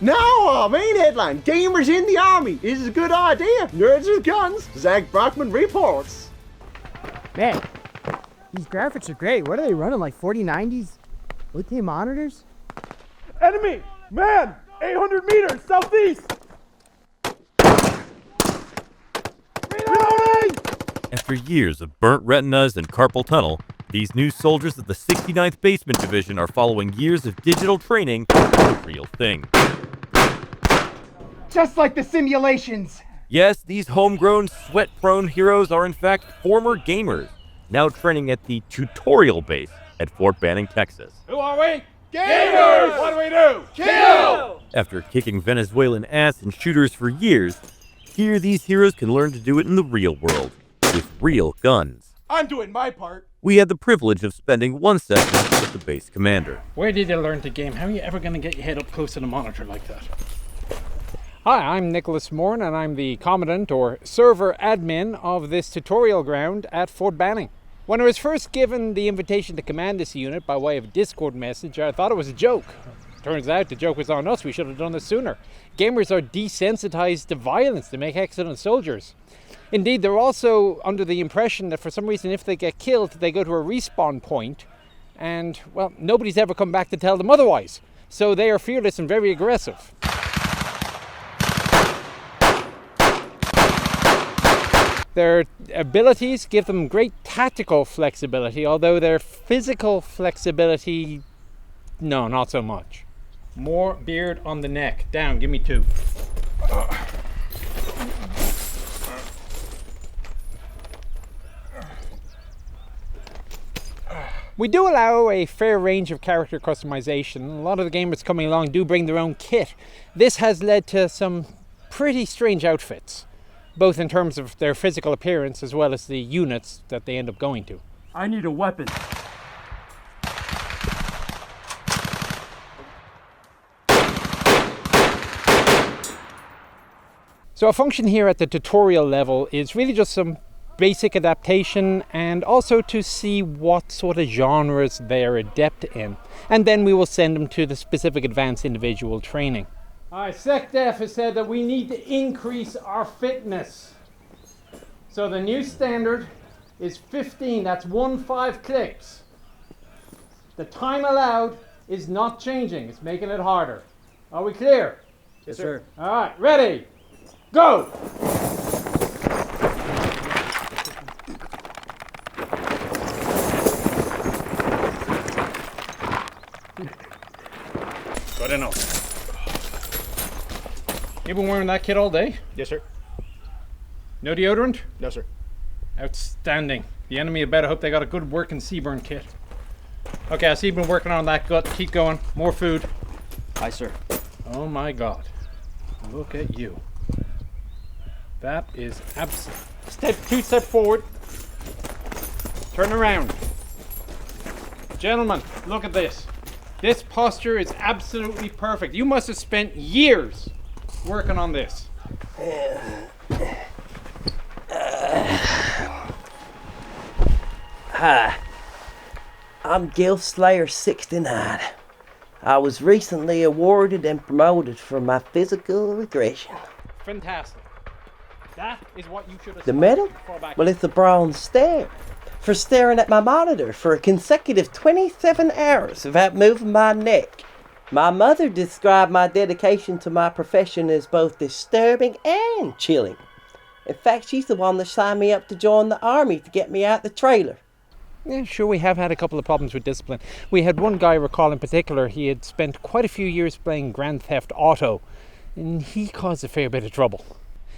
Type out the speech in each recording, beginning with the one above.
No, main headline, gamers in the army. Is a good idea. Nerds with guns. Zach Brockman reports. Man, these graphics are great. What are they running, like 4090s? 4K monitors? Enemy! Man! 800 meters southeast! Reloading! After years of burnt retinas and carpal tunnel, these new soldiers of the 69th Basement Division are following years of digital training with the real thing. Just like the simulations. Yes, these homegrown, sweat-prone heroes are in fact former gamers, now training at the tutorial base at Fort Banning, Texas. Who are we? Gamers! What do we do? Kill! After kicking Venezuelan ass in shooters for years, here these heroes can learn to do it in the real world, with real guns. I'm doing my part. We had the privilege of spending one session with the base commander. Where did you learn to game? How are you ever going to get your head up close to the monitor like that? Hi, I'm Nicholas Morn, and I'm the Commandant or Server Admin of this tutorial ground at Fort Banning. When I was first given the invitation to command this unit by way of a Discord message, I thought it was a joke. Turns out the joke was on us. We should have done this sooner. Gamers are desensitized to violence to make excellent soldiers. Indeed, they're also under the impression that for some reason if they get killed, they go to a respawn point, and, well, nobody's ever come back to tell them otherwise. So they are fearless and very aggressive. Their abilities give them great tactical flexibility, although their physical flexibility, no, not so much. More beard on the neck. Down, give me 2. We do allow a fair range of character customization. A lot of the gamers coming along do bring their own kit. This has led to some pretty strange outfits, both in terms of their physical appearance as well as the units that they end up going to. I need a weapon. So a function here at the tutorial level is really just some basic adaptation and also to see what sort of genres they're adept in. And then we will send them to the specific advanced individual training. Alright, SecDef has said that we need to increase our fitness. So the new standard is 15, that's 15 clicks. The time allowed is not changing, it's making it harder. Are we clear? Yes, sir. Alright, ready, go! Good enough. You been wearing that kit all day? Yes, sir. No deodorant? No, sir. Outstanding. The enemy had better hope they got a good working Seaburn kit. Okay, I see you've been working on that gut. Keep going. More food. Aye, sir. Oh my god. Look at you. That is Step 2 step forward. Turn around. Gentlemen, look at this. This posture is absolutely perfect. You must have spent years working on this. Hi, I'm Gilslayer69. I was recently awarded and promoted for my physical aggression. Fantastic. That is what you should have The medal? Well, it's a bronze stare. For staring at my monitor for a consecutive 27 hours without moving my neck. My mother described my dedication to my profession as both disturbing and chilling. In fact, she's the one that signed me up to join the army to get me out the trailer. Yeah, sure, we have had a couple of problems with discipline. We had one guy, recall in particular, he had spent quite a few years playing Grand Theft Auto, and he caused a fair bit of trouble.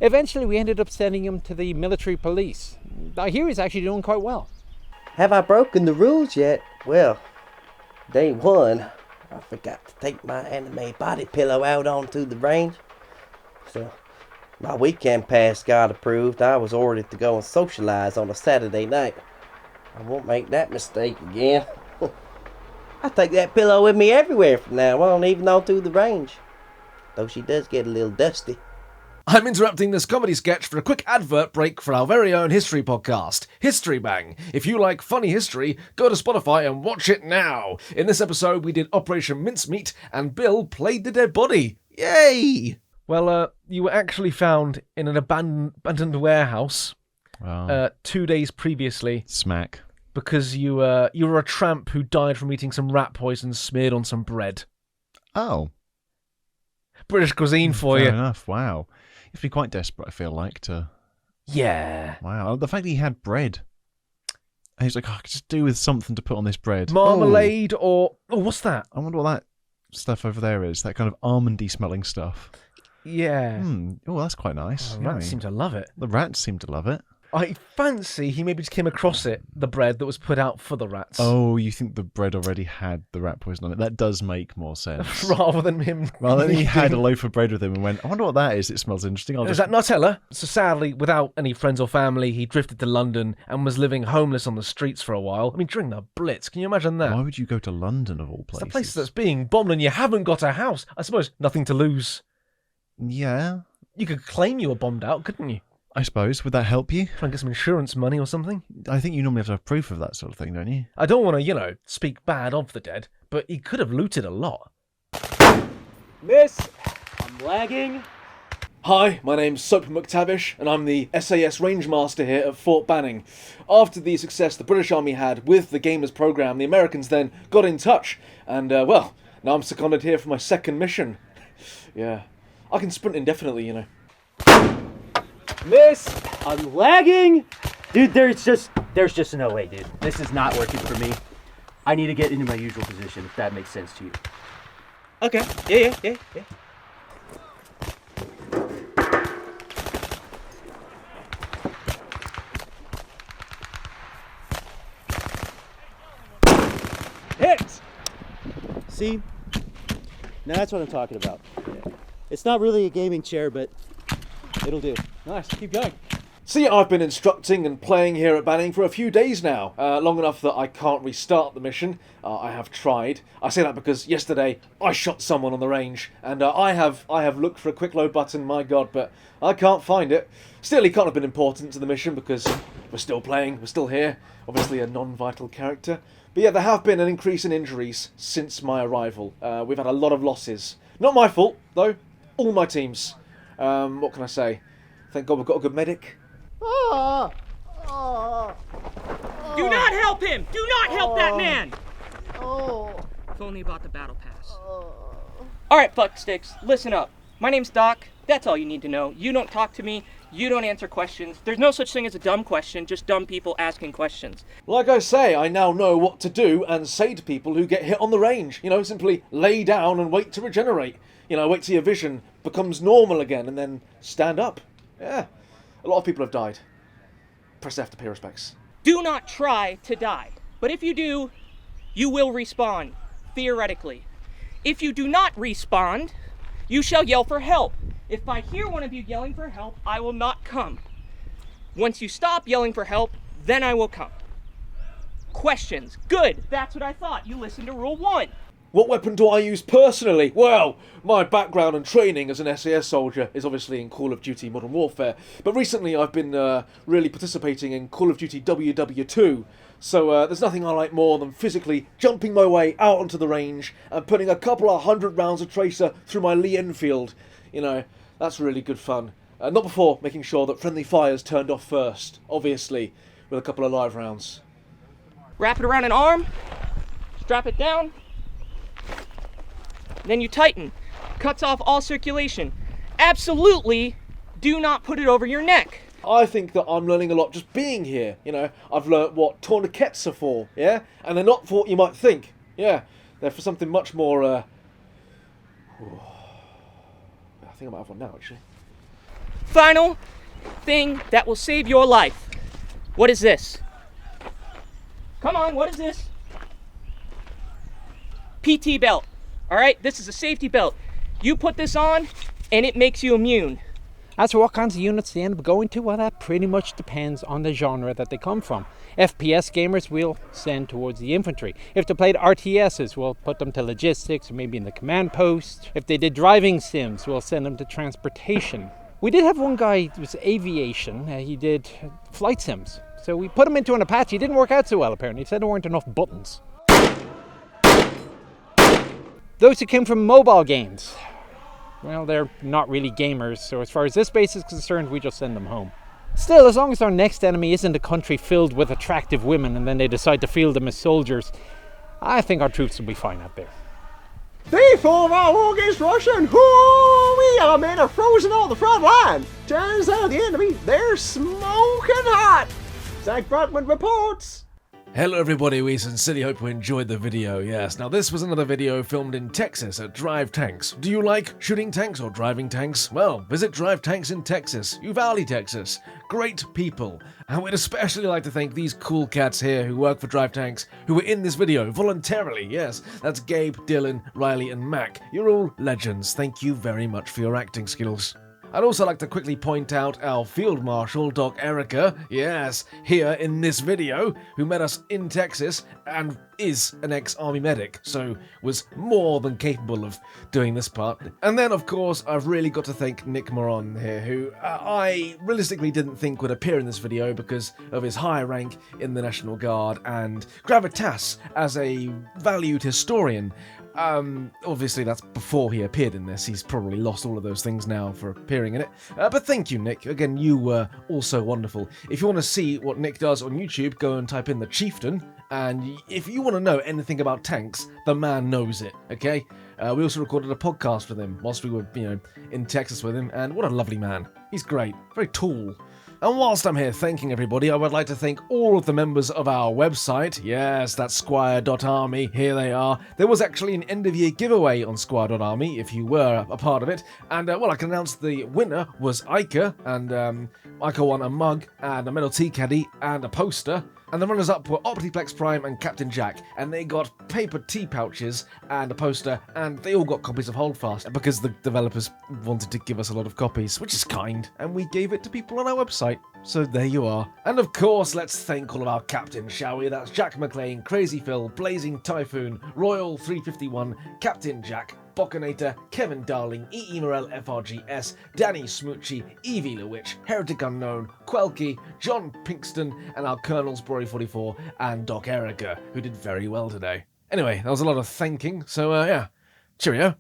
Eventually, we ended up sending him to the military police. I hear he's actually doing quite well. Have I broken the rules yet? Well, day one, I forgot to take my anime body pillow out onto the range. So, my weekend pass got approved. I was ordered to go and socialize on a Saturday night. I won't make that mistake again. I take that pillow with me everywhere from now on, even onto the range. Though she does get a little dusty. I'm interrupting this comedy sketch for a quick advert break for our very own history podcast, History Bang. If you like funny history, go to Spotify and watch it now. In this episode, we did Operation Mincemeat, and Bill played the dead body. Yay! Well, you were actually found in an abandoned warehouse Wow. 2 days previously Smack. because you were a tramp who died from eating some rat poison smeared on some bread. Oh. British cuisine for Fair you. enough. Wow. You have to be quite desperate, I feel like, to... Yeah. Wow. The fact that he had bread. And he's like, I could just do with something to put on this bread. Marmalade or... Oh, what's that? I wonder what that stuff over there is. That kind of almondy smelling stuff. Yeah. Oh, that's quite nice. The rats Yummy. seem to love it. The rats seem to love it. I fancy he maybe just came across it, the bread that was put out for the rats. Oh, you think the bread already had the rat poison on it? That does make more sense. Rather than him. Rather than he had a loaf of bread with him and went, I wonder what that is. It smells interesting. Is that Nutella? So sadly, without any friends or family, he drifted to London and was living homeless on the streets for a while. I mean, during the Blitz, can you imagine that? Why would you go to London of all It's places? the place that's being bombed and you haven't got a house. I suppose nothing to lose. Yeah, You could claim you were bombed out, couldn't you? I suppose. Would that help you? Try and get some insurance money or something. I think you normally have to have proof of that sort of thing, don't you? I don't want to, speak bad of the dead, but he could have looted a lot. Miss, I'm lagging. Hi, my name's Soap McTavish, and I'm the SAS Rangemaster here at Fort Banning. After the success the British Army had with the Gamers program, the Americans then got in touch, and, now I'm seconded here for my second mission. Yeah, I can sprint indefinitely, Miss, I'm lagging. Dude, there's just no way, dude. This is not working for me. I need to get into my usual position, if that makes sense to you. Okay, yeah. Hit! See? Now that's what I'm talking about. It's not really a gaming chair, but it'll do. Nice, keep going. See, I've been instructing and playing here at Banning for a few days now, long enough that I can't restart the mission. I have tried. I say that because yesterday I shot someone on the range, and I have looked for a quick load button, my god, but I can't find it. Still, he can't have been important to the mission because we're still playing, we're still here, obviously a non-vital character. But yeah, there have been an increase in injuries since my arrival. We've had a lot of losses. Not my fault, though. All my teams. What can I say? Thank God we've got a good medic. Do not help him! Do not help that man! If only about the battle pass. Alright, fucksticks, listen up. My name's Doc. That's all you need to know. You don't talk to me. You don't answer questions. There's no such thing as a dumb question, just dumb people asking questions. Like I say, I now know what to do and say to people who get hit on the range. Simply lay down and wait to regenerate. Wait till your vision becomes normal again and then stand up. Yeah. A lot of people have died. Press F to pay respects. Do not try to die. But if you do, you will respawn, theoretically. If you do not respawn, you shall yell for help. If I hear one of you yelling for help, I will not come. Once you stop yelling for help, then I will come. Questions. Good. That's what I thought. You listened to Rule 1. What weapon do I use personally? Well, my background and training as an SAS soldier is obviously in Call of Duty Modern Warfare, but recently I've been really participating in Call of Duty WW2, so there's nothing I like more than physically jumping my way out onto the range and putting a couple of 100 rounds of tracer through my Lee Enfield. That's really good fun. Not before making sure that friendly fire's turned off first, obviously, with a couple of live rounds. Wrap it around an arm, strap it down, then you tighten. Cuts off all circulation. Absolutely do not put it over your neck. I think that I'm learning a lot just being here. I've learnt what tourniquets are for, yeah? And they're not for what you might think. Yeah, they're for something much more, I think I might have one now, actually. Final thing that will save your life. What is this? Come on, what is this? PT belt. Alright, this is a safety belt. You put this on, and it makes you immune. As for what kinds of units they end up going to, well, that pretty much depends on the genre that they come from. FPS gamers we'll send towards the infantry. If they played RTSs, we'll put them to logistics or maybe in the command post. If they did driving sims, we'll send them to transportation. We did have one guy who was aviation. He did flight sims. So we put him into an Apache. It didn't work out so well, apparently. He said there weren't enough buttons. Those who came from mobile games. well, they're not really gamers, so as far as this base is concerned, we just send them home. Still, as long as our next enemy isn't a country filled with attractive women and then they decide to field them as soldiers, I think our troops will be fine out there. Before our war against Russia, and we are men are frozen on the front line. Turns out the enemy, they're smoking hot. Zach Brockman reports. Hello everybody, we sincerely hope you enjoyed the video. Yes, now this was another video filmed in Texas at Drive Tanks. Do you like shooting tanks or driving tanks? Well, visit Drive Tanks in Texas, Uvalde, Texas. Great people. And we'd especially like to thank these cool cats here who work for Drive Tanks, who were in this video voluntarily. Yes, that's Gabe, Dylan, Riley and Mac. You're all legends. Thank you very much for your acting skills. I'd also like to quickly point out our Field Marshal, Doc Erica, yes, here in this video, who met us in Texas and is an ex-army medic, so was more than capable of doing this part. And then, of course, I've really got to thank Nick Moron here, who I realistically didn't think would appear in this video because of his high rank in the National Guard and gravitas as a valued historian. Obviously that's before he appeared in this. He's probably lost all of those things now for appearing in it. But thank you, Nick. Again, you were also wonderful. If you want to see what Nick does on YouTube, go and type in The Chieftain. And if you want to know anything about tanks, the man knows it, okay? We also recorded a podcast with him whilst we were, in Texas with him. And what a lovely man. He's great. Very tall. And whilst I'm here thanking everybody, I would like to thank all of the members of our website. Yes, that's Squire.army. Here they are. There was actually an end-of-year giveaway on Squire.army, if you were a part of it. And, well, I can announce the winner was Ica, and Ica won a mug and a metal tea caddy and a poster. And the runners-up were Optiplex Prime and Captain Jack, and they got paper tea pouches and a poster, and they all got copies of Holdfast, because the developers wanted to give us a lot of copies, which is kind, and we gave it to people on our website. So there you are. And of course, let's thank all of our captains, shall we? That's Jack McLean, Crazy Phil, Blazing Typhoon, Royal 351, Captain Jack, Boccanator, Kevin Darling, E.E. Morel FRGS, Danny Smoochie, Evie Lewitch, Heretic Unknown, Quelky, John Pinkston, and our Colonels Brory44 and Doc Erica, who did very well today. Anyway, that was a lot of thanking, so yeah, cheerio.